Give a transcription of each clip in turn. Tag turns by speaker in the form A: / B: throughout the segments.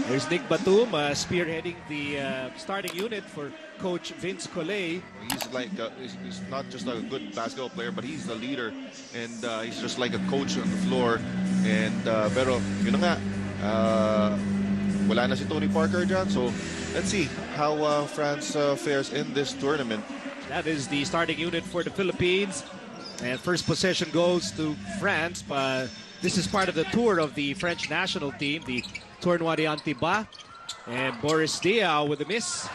A: There's Nick Batum spearheading the starting unit for Coach Vince Collet.
B: He's like he's not just a good basketball player, but he's the leader, and he's just like a coach on the floor. And pero yun na nga, wala na si Tony Parker dyan. So let's see how France fares in this tournament.
A: That is the starting unit for the Philippines. And first possession goes to France. This is part of the tour of the French national team, the Tournoi d'Antibes. And Boris Diaw with a miss.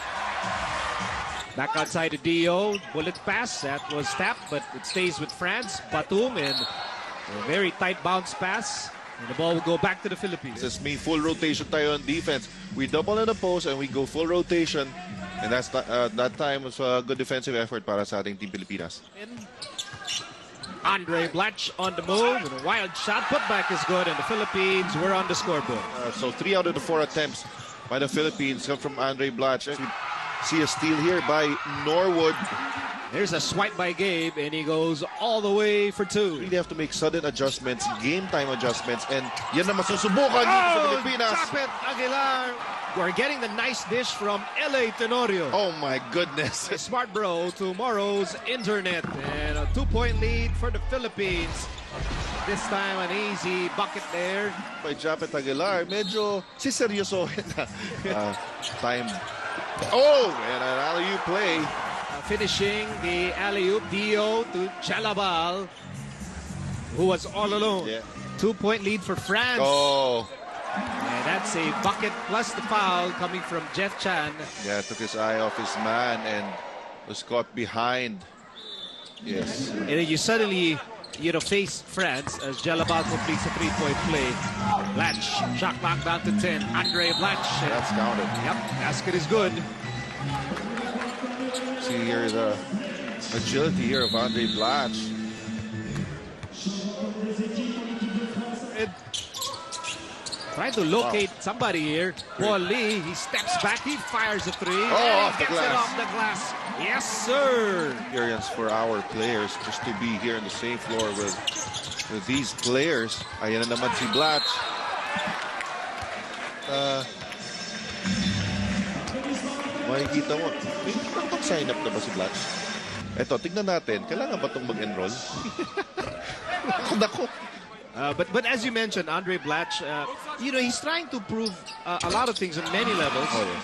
A: Back outside the Dio, bullet pass. That was tapped, but it stays with France. Batum, and a very tight bounce pass. And the ball will go back to the Philippines.
B: This means full rotation tayo on defense. We double in the post and we go full rotation. And that's that time was a good defensive effort para sa ating Team Pilipinas.
A: Andray Blatche on the move, and a wild shot. Putback is good, and the Philippines were on the scoreboard.
B: So 3 out of the 4 attempts by the Philippines come from Andray Blatche. See a steal here by Norwood.
A: There's a swipe by Gabe, and he goes all the way for 2.
B: Really have to make sudden adjustments, game time adjustments, and yan na masusubukan dito sa Pilipinas.
A: Drop it, Aguilar. We're getting the nice dish from LA Tenorio.
B: Oh my goodness.
A: Smart bro, tomorrow's internet. And a 2-point lead for the Philippines. This time an easy bucket there.
B: By Japet Aguilar, medyo siseryosohin na. Time. Oh, and an alley-oop play.
A: Finishing the alley-oop, Dio to Chalabal, who was all alone.
B: Yeah.
A: 2-point lead for France.
B: Oh.
A: And that's a bucket plus the foul coming from Jeff Chan.
B: Yeah, took his eye off his man and was caught behind. Yes.
A: And then you suddenly, face France as Jalabal completes a 3-point play. Blatche, shot clock down to 10. Andray Blatche.
B: That's counted.
A: Yep, basket is good.
B: See here the agility here of Andray Blatche.
A: Trying to locate somebody here. Paul Lee, he steps back, he fires a 3.
B: Oh, off the
A: gets
B: glass.
A: it off the glass. Yes, sir.
B: Experience for our players just to be here on the same floor with these players. Ayan na naman si Blatche. Makikita mo, mag-sign up na ba si Blatche? Eto, tignan natin, kailangan ba itong mag-enroll? Nako.
A: But as you mentioned, Andray Blatche, he's trying to prove a lot of things on many levels.
B: Oh, yeah.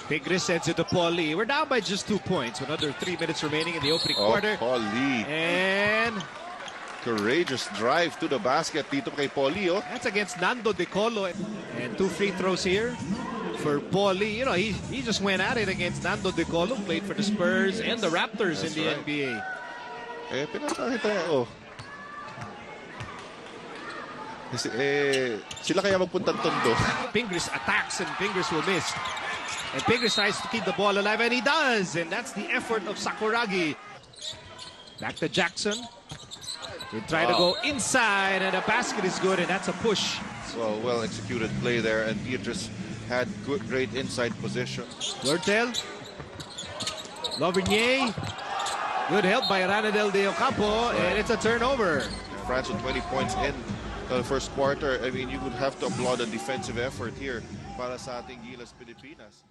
A: Pigris sends it to Paul Lee. We're down by just 2 points. With under 3 minutes remaining in the opening quarter.
B: Paul Lee.
A: And
B: courageous drive to the basket dito kay Paul Lee. Oh.
A: that's against Nando De Colo. And 2 free throws here for Paul Lee. He just went at it against Nando De Colo. Played for the Spurs and the Raptors in the NBA.
B: Pinakita oh. Sila kaya magpuntang Tondo.
A: Pingris attacks and Pingris will miss. And Pingris tries to keep the ball alive, and he does. And that's the effort of Sakuragi. Back to Jackson. They try to go inside, and the basket is good, and that's a push.
B: So well-executed play there, and Beatrice had great inside position.
A: Lortel. Lovernier. Good help by Ranadel de Ocampo, and it's a turnover.
B: France with 20 points in the first quarter. I mean, you would have to applaud the defensive effort here para sa ating Gilas Pilipinas.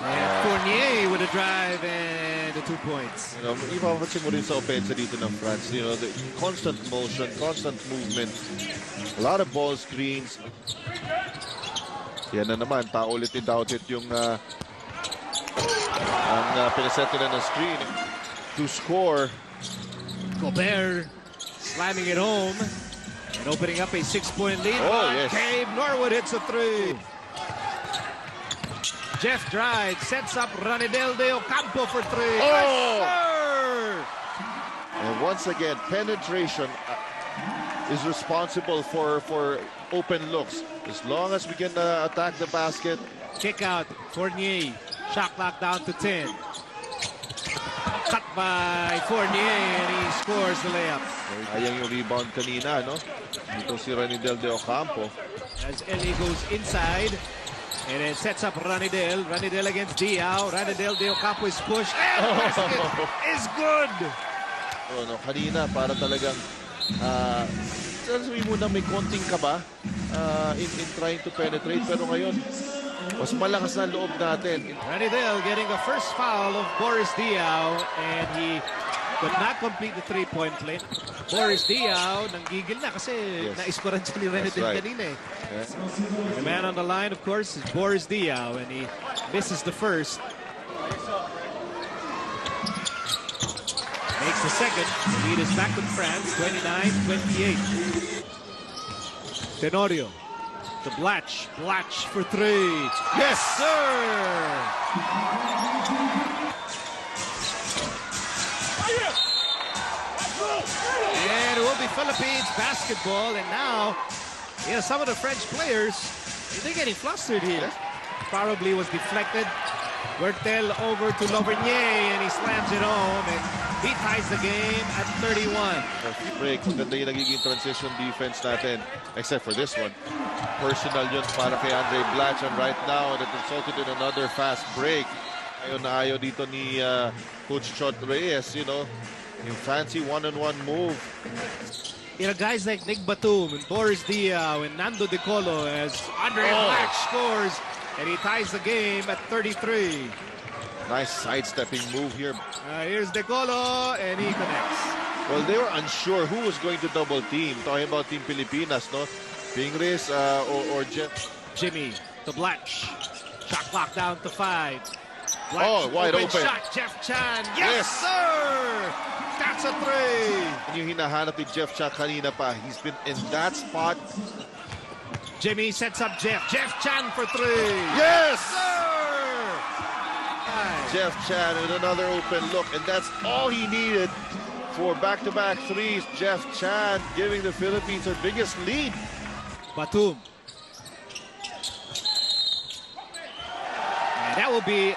A: And Fournier with a drive and the 2 points.
B: Ipapansin mo rin sa offense dito ng France. The constant motion, constant movement, a lot of ball screens. Yan na naman, paulit-paulit yung pinaseto na ng screen to score.
A: Gobert slamming it home and opening up a 6-point lead.
B: Oh, yes.
A: Gabe Norwood hits a 3. Jeff drives, sets up Ranidel de Ocampo for 3.
B: Oh!
A: Yes, sir!
B: And once again, penetration is responsible for open looks. As long as we can attack the basket.
A: Kick out, Fournier. Shot clock down to 10. Cut by Fournier, and he scores the layup.
B: Ayang yung rebound kanina, no? Dito si Ranidel de Ocampo.
A: As LA goes inside, and then sets up Ranidel. Ranidel against Diaw. Ranidel de Ocampo is pushed, and the basket is good.
B: Kanina, para talagang sabi mo na may konting kaba in trying to penetrate. Pero ngayon, mas malakas na loob natin.
A: Ranidel getting the first foul of Boris Diaw, and he could not complete the three-point play. Boris Diaw nanggigil na kasi naiskoran siya ni Ranidel kanina eh. The man on the line, of course, is Boris Diaw, and he misses the first. Makes the second. The lead is back with France, 29-28. Tenorio to Blatche. Blatche for three. Yes, sir! And it will be Philippines basketball. And now, some of the French players, they're getting flustered here. Probably was deflected. Bertel over to Lovernier, and he slams it home, and he ties the game at 31.
B: Break, maganda yung nagiging transition defense natin, except for this one. Personal yun para kay Andray Blatche, and right now, that resulted in another fast break. Ayaw na ayaw dito ni Coach Chot Reyes, yung fancy one-on-one move.
A: Guys like Nick Batum and Boris Diaw and Nando De Colo as Andray Blatche scores, and he ties the game at 33.
B: Nice sidestepping move here.
A: Here's De Colo, and he connects.
B: Well, they were unsure who was going to double team. Talking about Team Pilipinas, no? Pingris or
A: Jimmy to Blatche. Shot clock down to 5.
B: Blatche, wide open.
A: Shot, Jeff Chan. Yes, sir! That's a three.
B: Yung hinahanap ni Jeff Chan kanina pa. He's been in that spot.
A: Jimmy sets up Jeff. Jeff Chan for three.
B: Yes!
A: Sir!
B: Jeff Chan with another open look, and that's all he needed for back-to-back threes. Jeff Chan giving the Philippines their biggest lead.
A: Batum. And that will be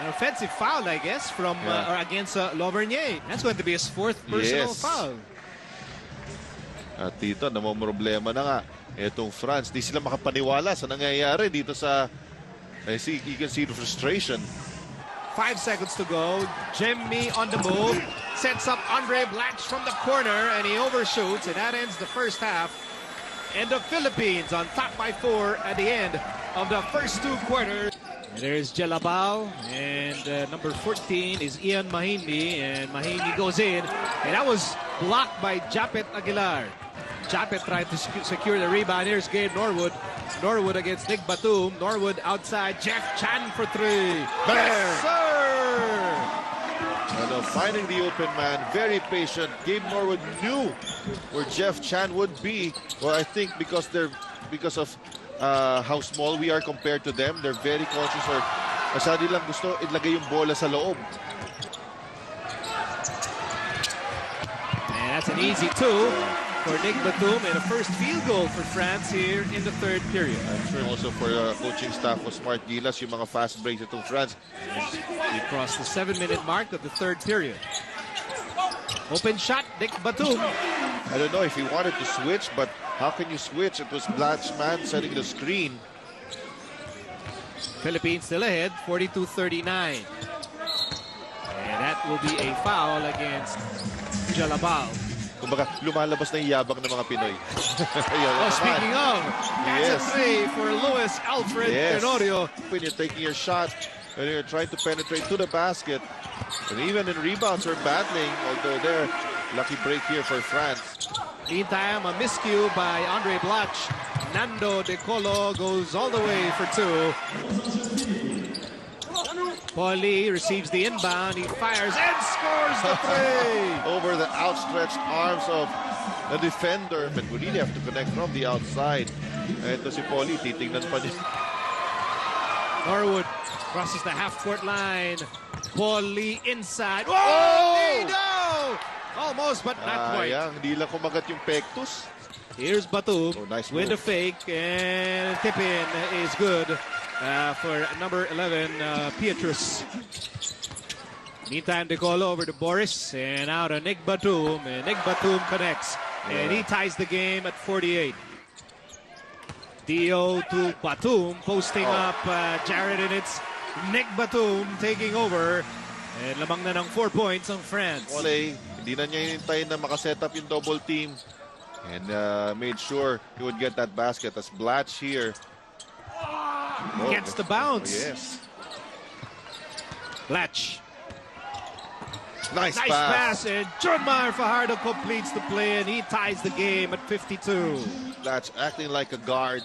A: an offensive foul, I guess, from or against Lovernier. That's going to be his fourth personal foul.
B: At dito, namomroblema na nga itong France. Di sila makapaniwala sa nangyayari dito sa... you can see the frustration.
A: 5 seconds to go. Jimmy on the move. Sets up Andray Blatche from the corner, and he overshoots, and that ends the first half. And the Philippines on top by 4 at the end of the first 2 quarters. And there's Jelabao, and number 14 is Ian Mahindi, and Mahindi goes in, and that was blocked by Japet Aguilar. Japet tried to secure the rebound. Here's Gabe Norwood. Norwood against Nick Batum. Norwood outside. Jeff Chan for three. Yes, sir!
B: Finding the open man, very patient. Gabe Norwood knew where Jeff Chan would be. Well, I think because of how small we are compared to them, they're very conscious, or masyado lang gusto ilagay yung bola sa loob.
A: And that's an easy 2 for Nick Batum, and a first field goal for France here in the third period.
B: I'm sure also for the coaching staff was smart. Gilas, yung mga fast breaks itong France.
A: We crossed the 7-minute mark of the third period. Open shot, Nick Batum.
B: I don't know if he wanted to switch, but how can you switch? It was Blatche man setting the screen.
A: Philippines still ahead, 42-39. And that will be a foul against Jalabal.
B: Kumbaga, lumalabas na yung yabang ng mga Pinoy.
A: Speaking of, that's a three for Luis Alfred Tenorio.
B: When you're taking your shot, when you're trying to penetrate to the basket, and even in rebounds we're battling, although they're lucky break here for France.
A: Meantime, a miscue by Andray Blatche. Nando De Colo goes all the way for 2. Paulie receives the inbound, he fires and scores the three!
B: Over the outstretched arms of the defender. But we really have to connect from the outside. Ito si Paulie, titingnan pa niya.
A: Norwood crosses the half-court line. Paulie inside. Whoa! No! Almost, but not quite.
B: Hindi lang kumagat yung pectus.
A: Here's Batum
B: nice
A: with
B: move.
A: the fake, and tip-in is good for number 11, Pietrus. Meantime, De Colo over to Boris, and out to Nick Batum, and Nick Batum connects, and he ties the game at 48. Dio to Batum, posting up Jared, and it's Nick Batum taking over, and lamang na ng 4 points on France.
B: Wale, hindi na niya hinintay na makaset up yung double team. And made sure he would get that basket as Blatche here.
A: Gets the bounce.
B: Oh, yes.
A: Blatche.
B: Nice
A: pass. And Junmar Fajardo completes the play and he ties the game at 52.
B: Blatche acting like a guard.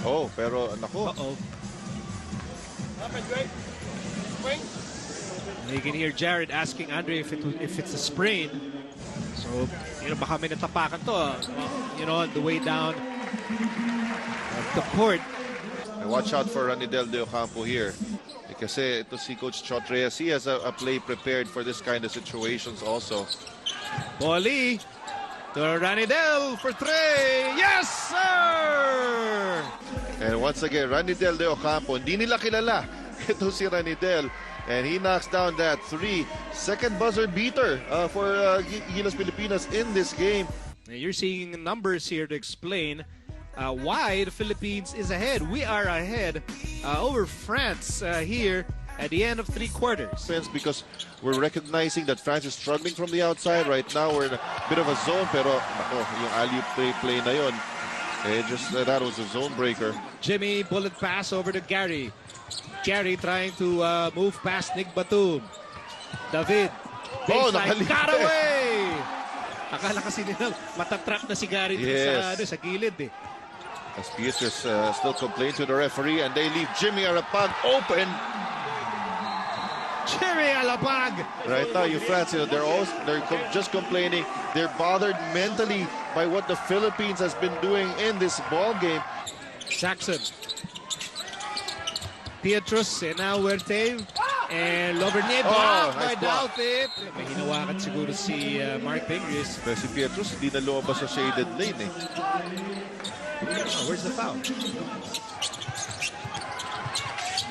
B: Oh, pero nako.
A: Uh-oh. You can hear Jared asking Andre if it's a sprain. So, baka may natapakan to. On the way down the court.
B: And watch out for Ranidel De Ocampo here. Kasi ito si Coach Chot Reyes, he has a play prepared for this kind of situations also.
A: Paulie to Ranidel for three. Yes, sir!
B: And once again, Ranidel De Ocampo, hindi nila kilala. Ito si Ranidel. And he knocks down that three. Second buzzer beater for Gilas Pilipinas in this game.
A: You're seeing numbers here to explain why the Philippines is ahead. We are ahead over France here at the end of three quarters.
B: Because we're recognizing that France is struggling from the outside. Right now, we're in a bit of a zone. Pero yung alley-oop play na yun, that was a zone breaker.
A: Jimmy, bullet pass over to Gary. Gary trying to move past Nick Batum. David. Got away! Akala kasi nila matatrap na si Gary sa gilid eh.
B: As Beatrice still complains to the referee and they leave Jimmy Arapag open.
A: Jimmy Alapag!
B: Right now, you France, they're just complaining. They're bothered mentally by what the Philippines has been doing in this ball game.
A: Saxon. Pietrus, and now Huerte, and Lovernier blocked by Douthit. May hinawakan siguro si Mark Pingris.
B: Pero si Pietrus, hindi na lumabas sa shaded lane eh.
A: Oh, where's the foul?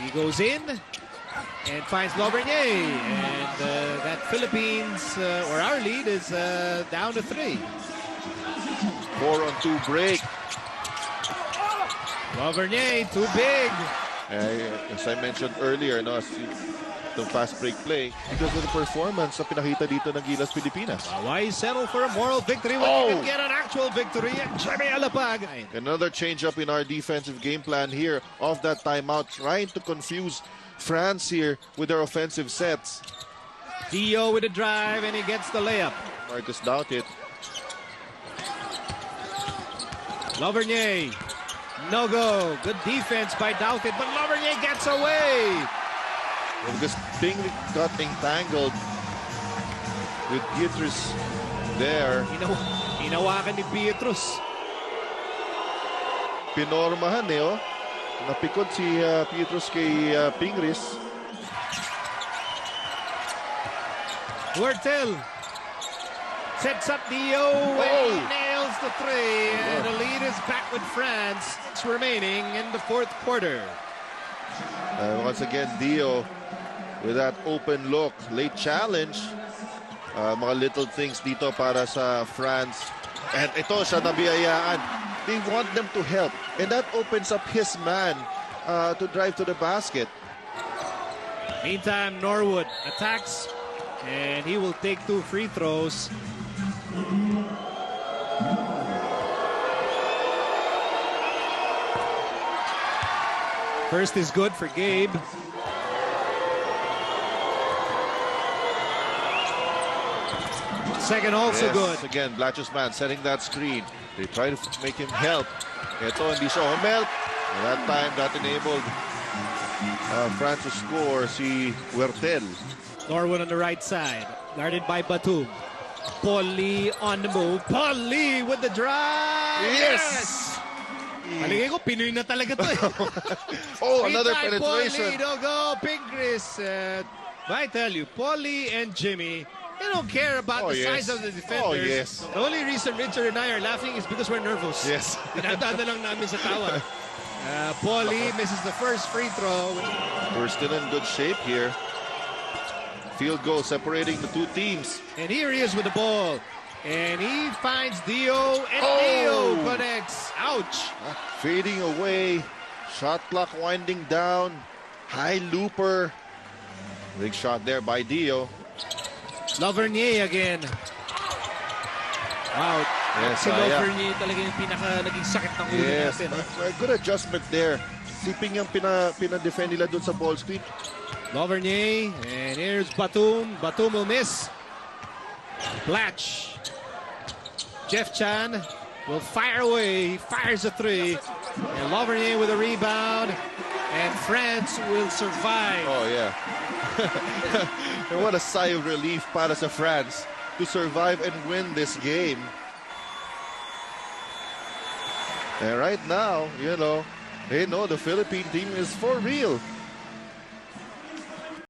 A: He goes in and finds Lovernier, and that Philippines, or our lead, is down to 3.
B: 4-on-2 break.
A: Lovernier, too big.
B: As I mentioned earlier, the fast break play because of the performance na pinakita dito ng Gilas Pilipinas.
A: Why settle for a moral victory when you can get an actual victory? And Jimmy Alapag.
B: Another change up in our defensive game plan here off that timeout, trying to confuse France here with their offensive sets.
A: Dio with a drive and he gets the layup.
B: Marcus Douthit.
A: Lovernier. No go. Good defense by Douthit, but Lovernier gets away.
B: Well, this thing got entangled with Beatrice there.
A: Hinawakan ni Pietrus.
B: Pinormahan Napikot si Pietrus kay Pingris.
A: Huertel sets up Dio and he nails the three. And the lead is back with France. It's remaining in the fourth quarter.
B: Once again, Dio with that open look. Late challenge. Mga little things dito para sa France. And ito siya nabiyayaan. They want them to help. And that opens up his man to drive to the basket.
A: Meantime, Norwood attacks. And he will take 2 free throws. First is good for Gabe. Second also good.
B: Again, Blatche's man setting that screen. They try to make him help. Ito, hindi siya humel. At that time, that enabled France to score si Huertel.
A: Norwood on the right side. Guarded by Batum. Paulie on the move. Paulie with the drive.
B: Yes!
A: Palingin ko, Pinoy na talaga to
B: Another penetration.
A: Paulie, no go. Pingris. I tell you, Paulie and Jimmy, they don't care about the size of the defenders. The only reason Richard and I are laughing is because we're nervous.
B: Yes.
A: Dinadada lang namin sa tawa. Paulie misses the first free throw.
B: We're still in good shape here. Field goal separating the two teams.
A: And here he is with the ball. And he finds Dio, and Dio connects. Ouch.
B: Fading away. Shot clock winding down. High looper. Big shot there by Dio.
A: Lovernier again. Wow.
B: Yes,
A: Si
B: sayang.
A: Loverny talaga yung naging sakit ng ulo
B: Yes,
A: natin.
B: good adjustment there. Siping yung pina-defend nila dun sa ball screen.
A: Loverny, and here's Batum. Batum will miss. Blatche. Jeff Chan will fire away. He fires a three. And Loverny with a rebound. And France will survive.
B: Oh, yeah. And what a sigh of relief para sa France to survive and win this game. And right now, you know, they know the Philippine team is for real.